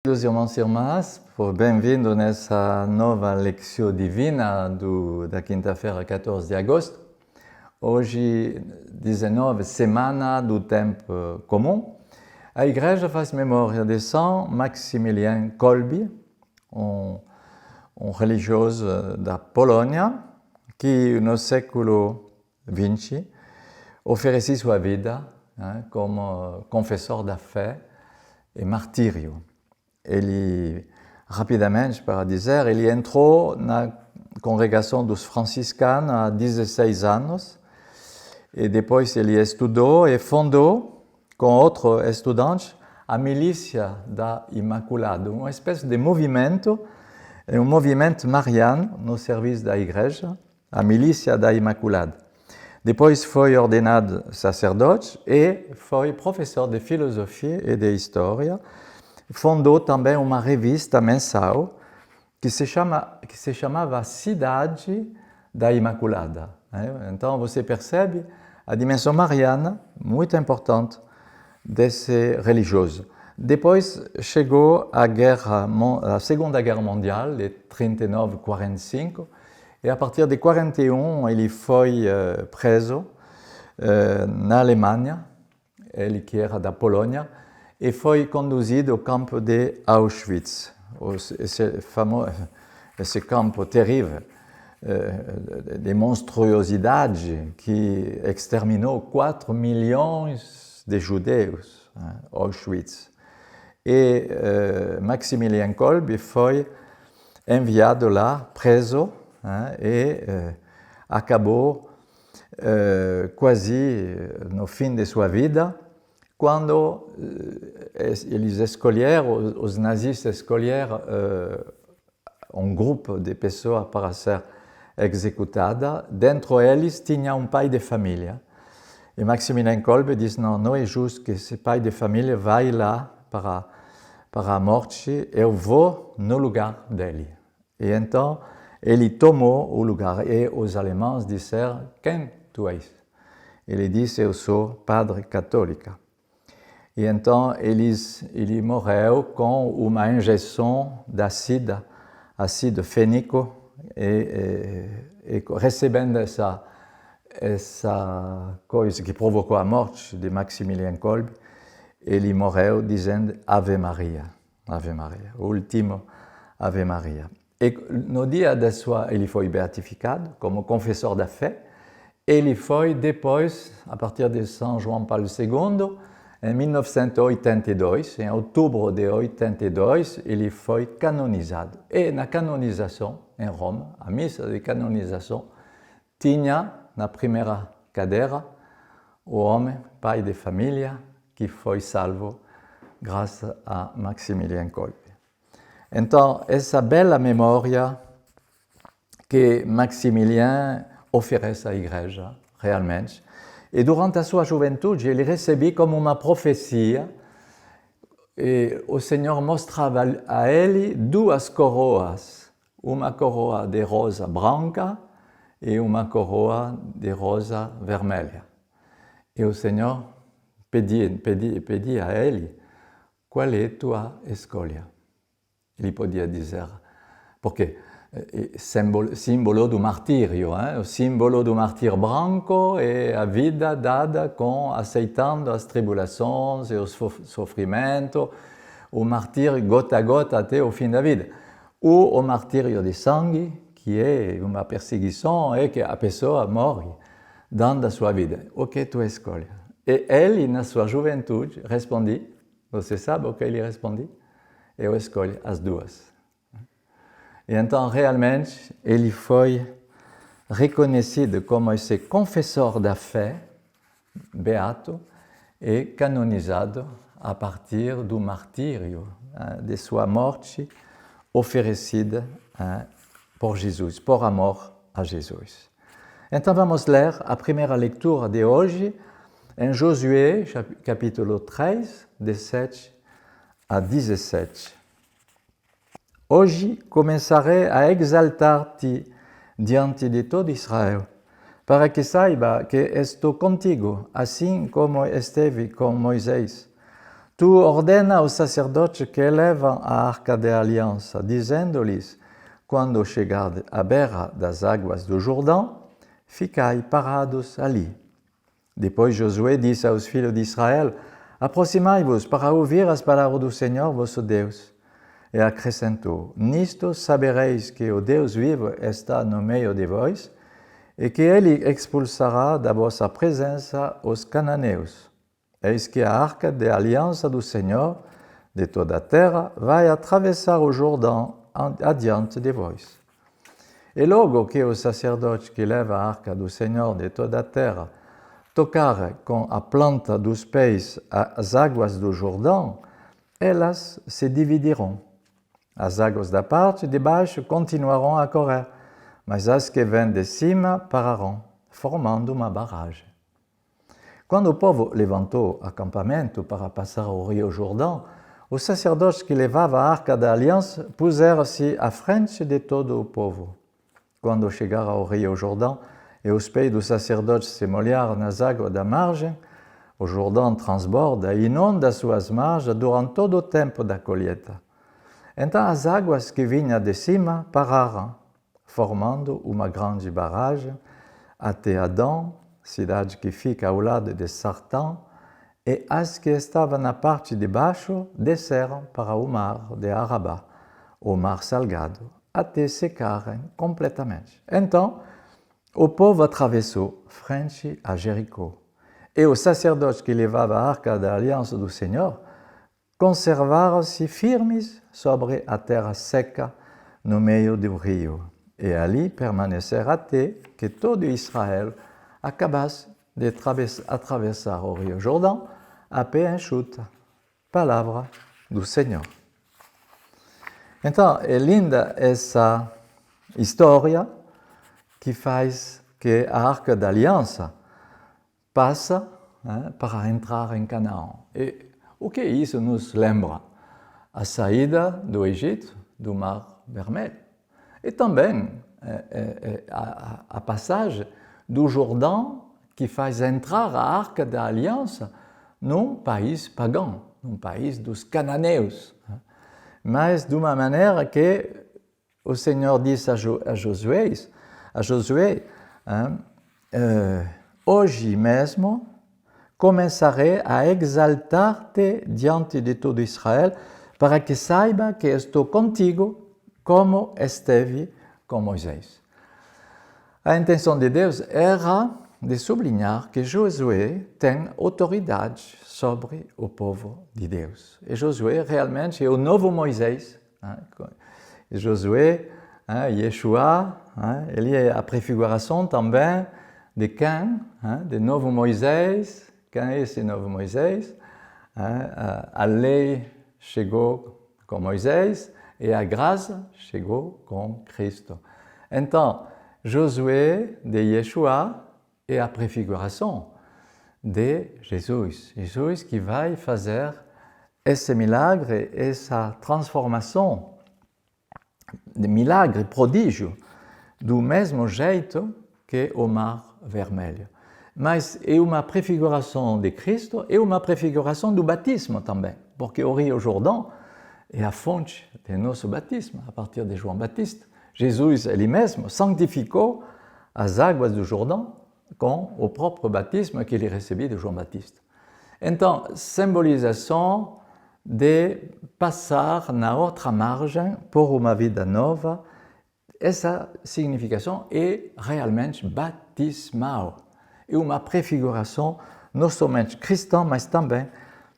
Meus irmãos, bem-vindo nessa nova Lectio Divina da quinta-feira, 14 de agosto. Hoje, 19, Semana do Tempo Comum. A Igreja faz memória de São Maximilien Kolbe, religioso da Polônia, que no século XX ofereceu sua vida como confessor da fé e martírio. Ele, rapidamente, para dizer, ele entrou na congregação dos franciscanos há 16 anos e depois ele estudou e fundou, com outros estudantes, a Milícia da Imaculada, uma espécie de movimento, um movimento mariano no serviço da Igreja, a Milícia da Imaculada. Depois foi ordenado sacerdote e foi professor de filosofia e de história. Fundou também uma revista mensal que se chamava Cidade da Imaculada. Então você percebe a dimensão mariana muito importante desse religioso. Depois chegou a Segunda Guerra Mundial, de 39-45, e a partir de 41 ele foi preso na Alemanha, ele que era da Polônia, e foi conduzido ao campo de Auschwitz, esse campo terrível de monstruosidade que exterminou 4 milhões de judeus, Auschwitz. E Maximilien Kolbe foi enviado lá, preso, e acabou quase no fim de sua vida, quando eles escolheram, os nazistas escolheram um grupo de pessoas para ser executada. Dentro deles tinha um pai de família. E Maximilien Kolbe disse, não é justo que esse pai de família vá lá para a morte, eu vou no lugar dele. E então ele tomou o lugar e os alemães disseram, quem tu és? Ele disse, eu sou padre católico. E então ele morreu com uma injeção de ácido fênico, e recebendo essa coisa que provocou a morte de Maximilien Kolbe, ele morreu dizendo Ave Maria, o último Ave Maria. E no dia da ele foi beatificado como confessor da fé. Ele foi depois, a partir de São João Paulo II, em 1982, em outubro de 82, ele foi canonizado. E na canonização, em Roma, a missa de canonização, tinha na primeira cadeira o homem, pai de família, que foi salvo graças a Maximilien Kolbe. Então, essa bela memória que Maximilien oferece à Igreja, realmente. E durante a sua juventude, ele recebeu como uma profecia, e o Senhor mostrava a ele duas coroas, uma coroa de rosa branca e uma coroa de rosa vermelha. E o Senhor pedia a ele, qual é a tua escolha? Ele podia dizer, porque símbolo do martírio, o símbolo do martírio branco é a vida dada aceitando as tribulações e os sofrimentos, o martírio gota a gota até o fim da vida. Ou o martírio de sangue, que é uma perseguição, é que a pessoa morre dando a sua vida. O que tu escolhe? E ele, na sua juventude, responde, você sabe o que ele responde? Eu escolho as duas. E então, realmente, ele foi reconhecido como esse confessor da fé, beato, e canonizado a partir do martírio, de sua morte oferecida por Jesus, por amor a Jesus. Então, vamos ler a primeira leitura de hoje, em Josué, capítulo 3, de 7 a 17. Hoje começarei a exaltar-te diante de todo Israel, para que saiba que estou contigo, assim como esteve com Moisés. Tu ordena aos sacerdotes que elevam a arca da aliança, dizendo-lhes, quando chegar à beira das águas do Jordão, ficai parados ali. Depois Josué disse aos filhos de Israel, aproximai-vos para ouvir as palavras do Senhor vosso Deus. E acrescentou, nisto sabereis que o Deus vivo está no meio de vós, e que ele expulsará da vossa presença os cananeus. Eis que a arca da aliança do Senhor de toda a terra vai atravessar o Jordão adiante de vós. E logo que os sacerdotes que levam a arca do Senhor de toda a terra tocarem com a planta dos pés as águas do Jordão, elas se dividirão. As águas da parte de baixo continuarão a correr, mas as que vêm de cima pararão, formando uma barragem. Quando o povo levantou acampamento para passar o rio Jordão, os sacerdotes que levavam a arca da aliança puseram-se à frente de todo o povo. Quando chegaram ao rio Jordão e os pés dos sacerdotes se molharam nas águas da margem, o Jordão transborda e inunda suas margens durante todo o tempo da colheita. Então as águas que vinham de cima pararam, formando uma grande barragem até Adão, cidade que fica ao lado de Sartã, e as que estavam na parte de baixo desceram para o mar de Arabá, o mar salgado, até secarem completamente. Então, o povo atravessou frente a Jericó, e os sacerdotes que levavam a arca da aliança do Senhor conservaram-se firmes sobre a terra seca no meio do rio, e ali permaneceram até que todo Israel acabasse de atravessar o rio Jordão a pé enxuta. Palavra do Senhor. Então, é linda essa história que faz que a Arca da Aliança passa para entrar em Canaã. E o que isso nos lembra? A saída do Egito, do Mar Vermelho. E também a passagem do Jordão que faz entrar a Arca da Aliança num país pagão, num país dos cananeus. Mas de uma maneira que o Senhor disse a Josué, hoje mesmo começarei a exaltar-te diante de todo Israel, para que saiba que estou contigo como esteve com Moisés. A intenção de Deus era de sublinhar que Josué tem autoridade sobre o povo de Deus. E Josué realmente é o novo Moisés. Josué, Yeshua, ele é a prefiguração também de quem? De novo Moisés. Quem é esse novo Moisés? A lei chegou com Moisés e a graça chegou com Cristo. Então, Josué de Yeshua é a prefiguração de Jesus. Jesus que vai fazer esse milagre, essa transformação, de milagre, prodígio, do mesmo jeito que o Mar Vermelho. Mas é uma prefiguração de Cristo e uma prefiguração do batismo também, porque o Rio Jordão é a fonte do nosso batismo, a partir de João Batista. Jesus, ele mesmo, santificou as águas do Jordão com o próprio batismo que ele recebeu de João Batista. Então, symbolização de passar na outra margem por uma vida nova, essa significação é realmente batismal. É uma prefiguração não somente cristã, mas também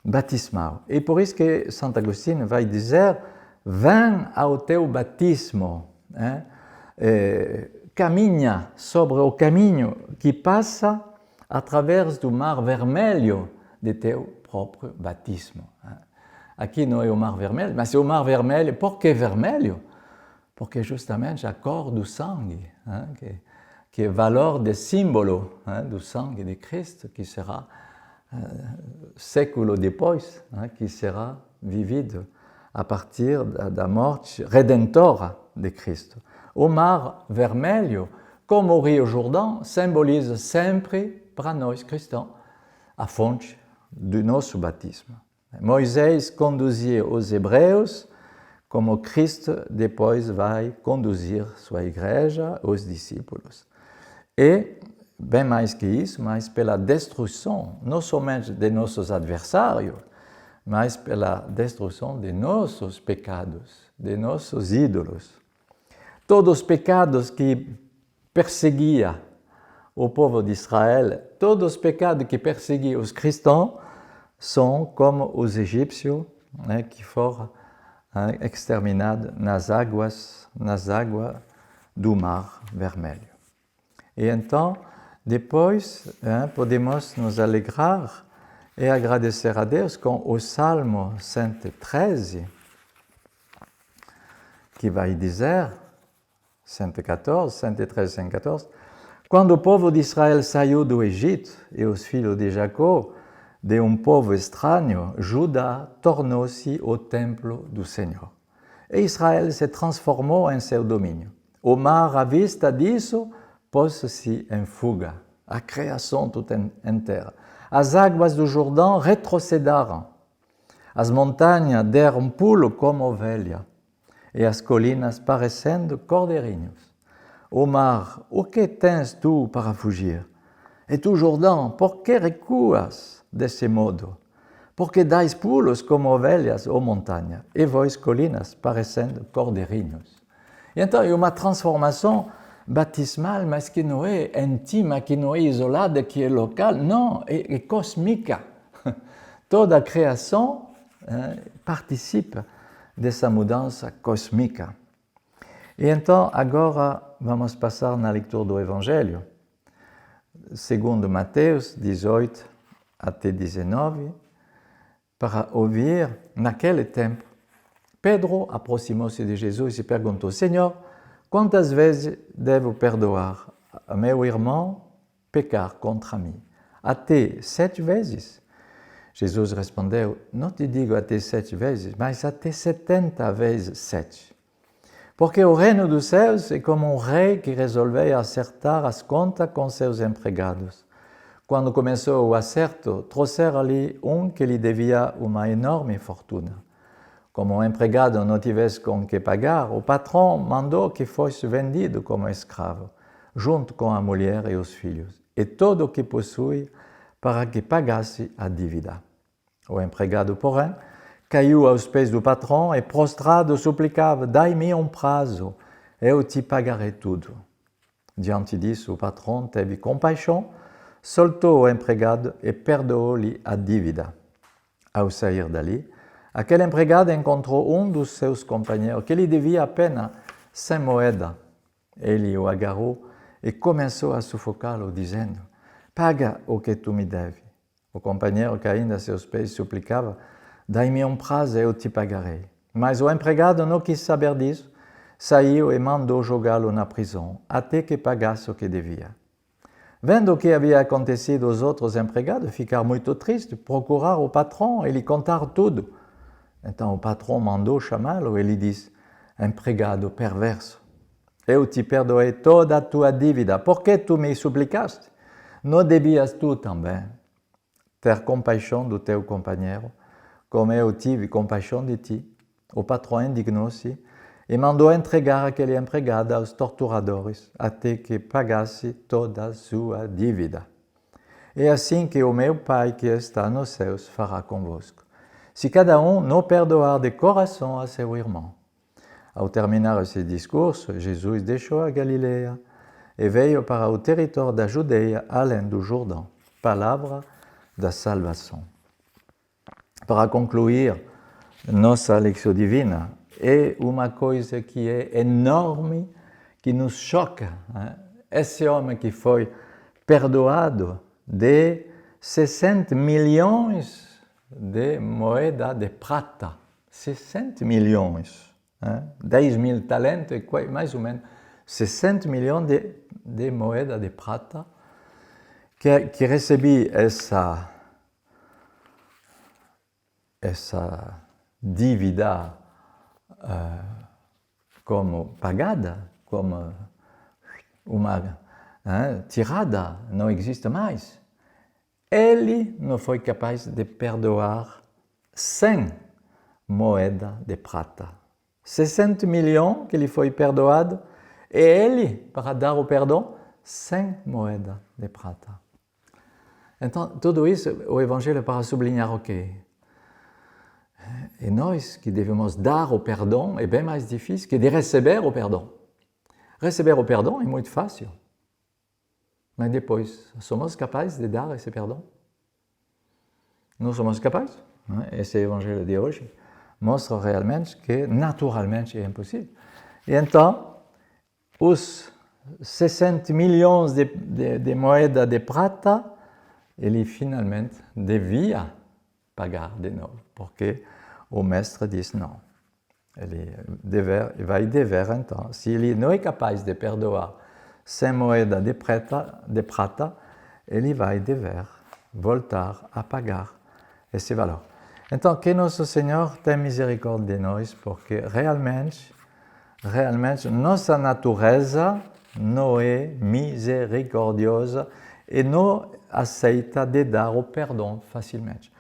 batismal. E por isso que Santo Agostinho vai dizer, vem ao teu batismo, caminha sobre o caminho que passa através do Mar Vermelho de teu próprio batismo. Aqui não é o Mar Vermelho, mas é o Mar Vermelho. Por que vermelho? Porque justamente a cor do sangue, que é valor de símbolo do sangue de Cristo, que será século depois, que será vivido a partir da morte redentora de Cristo. O Mar Vermelho, como o Rio Jordão, simboliza sempre para nós cristãos a fonte do nosso batismo. Moisés conduzia os hebreus como Cristo depois vai conduzir sua igreja, os discípulos. E, bem mais que isso, mas pela destruição, não somente de nossos adversários, mas pela destruição de nossos pecados, de nossos ídolos. Todos os pecados que perseguiam o povo de Israel, todos os pecados que perseguiam os cristãos, são como os egípcios, né, que foram exterminados nas águas do Mar Vermelho. E então, depois, podemos nos alegrar e agradecer a Deus com o Salmo 113, que vai dizer, 114, 113, 114, quando o povo de Israel saiu do Egito e os filhos de Jacó, de um povo estranho, Judá tornou-se o templo do Senhor. E Israel se transformou em seu domínio. O mar, à vista disso, pôs-se em fuga. A criação toda inteira. As águas do Jordão retrocederam. As montanhas deram pulo como ovelha. E as colinas parecendo cordeirinhos. O mar, o que tens tu para fugir? E tu, Jordão, por que recuas desse modo? Porque dais pulos como ovelhas, ó montanha, e vós, colinas, parecendo cordeirinhos. E então, é uma transformação batismal, mas que não é íntima, que não é isolada, que é local, não, é cósmica. Toda a criação participe dessa mudança cósmica. E então, agora, vamos passar na leitura do Evangelho, segundo Mateus 18 até 19, para ouvir, naquele tempo, Pedro aproximou-se de Jesus e perguntou: Senhor, quantas vezes devo perdoar a meu irmão pecar contra mim? Até 7 vezes? Jesus respondeu: não te digo até 7 vezes, mas até 70 vezes 7. Porque o reino dos céus é como um rei que resolveu acertar as contas com seus empregados. Quando começou o acerto, trouxeram-lhe um que lhe devia uma enorme fortuna. Como o empregado não tivesse com que pagar, o patrão mandou que fosse vendido como escravo, junto com a mulher e os filhos, e todo o que possui, para que pagasse a dívida. O empregado, porém, caiu aos pés do patrão e, prostrado, suplicava: dai-me um prazo, eu te pagarei tudo. Diante disso, o patrão teve compaixão, soltou o empregado e perdoou-lhe a dívida. Ao sair dali, aquele empregado encontrou um dos seus companheiros que lhe devia apenas 100 moedas. Ele o agarrou e começou a sufocá-lo, dizendo: paga o que tu me deves. O companheiro, caindo a seus pés, suplicava: dai-me um prazo e eu te pagarei. Mas o empregado não quis saber disso, saiu e mandou jogá-lo na prisão, até que pagasse o que devia. Vendo o que havia acontecido, os outros empregados ficaram muito tristes, procuraram o patrão e lhe contaram tudo. Então o patrão mandou chamá-lo e lhe disse: empregado perverso, eu te perdoei toda a tua dívida, por que tu me suplicaste? Não devias tu também ter compaixão do teu companheiro, como eu tive compaixão de ti? O patrão indignou-se e mandou entregar aquele empregado aos torturadores, até que pagasse toda a sua dívida. É assim que o meu Pai que está nos céus fará convosco, se cada um não perdoar de coração a seu irmão. Ao terminar esse discurso, Jesus deixou a Galileia e veio para o território da Judeia, além do Jordão. Palavra da salvação. Para concluir nossa lição divina, é uma coisa que é enorme, que nos choca. Esse homem que foi perdoado de 60 milhões de moedas de prata. 60 milhões. 10 mil talentos, mais ou menos 60 milhões de moedas de prata, que recebi essa dívida como pagada, como uma tirada, não existe mais. Ele não foi capaz de perdoar 100 moedas de prata. 60 milhões que lhe foi perdoado, e ele, para dar o perdão, 100 moedas de prata. Então, tudo isso, o Evangelho é para sublinhar o quê? E nós que devemos dar o perdão é bem mais difícil que de receber o perdão. Receber o perdão é muito fácil. Mas depois, somos capazes de dar esse perdão? Não somos capazes? Esse Evangelho de hoje mostra realmente que naturalmente é impossível. E então, os 60 milhões de moedas de prata, ele finalmente devia pagar de novo, porque o mestre diz não. Ele vai dever então, se ele não é capaz de perdoar 100 moedas de prata, ele vai dever voltar a pagar esse valor. Então, que nosso Senhor tenha misericórdia de nós, porque realmente nossa natureza não é misericordiosa e não aceita de dar o perdão facilmente.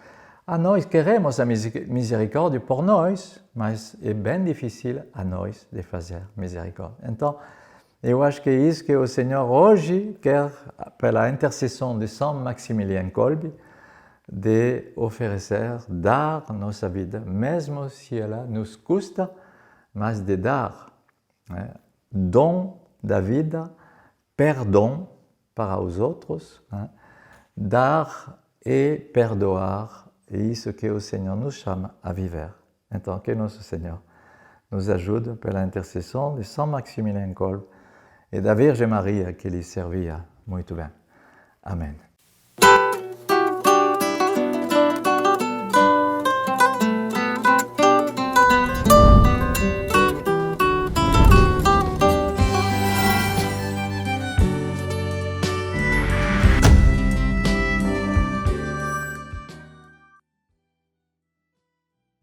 A nós queremos a misericórdia por nós, mas é bem difícil a nós de fazer misericórdia. Então, eu acho que é isso que o Senhor hoje quer, pela intercessão de São Maximilien Kolbe, de oferecer, dar nossa vida, mesmo se ela nos custa, mas de dar, dom da vida, perdão para os outros, dar e perdoar, é isso que o Senhor nos chama a viver. Então, que nosso Senhor nos ajude pela intercessão de São Maximilien Kolbe e da Virgem Maria que lhe servia muito bem. Amém.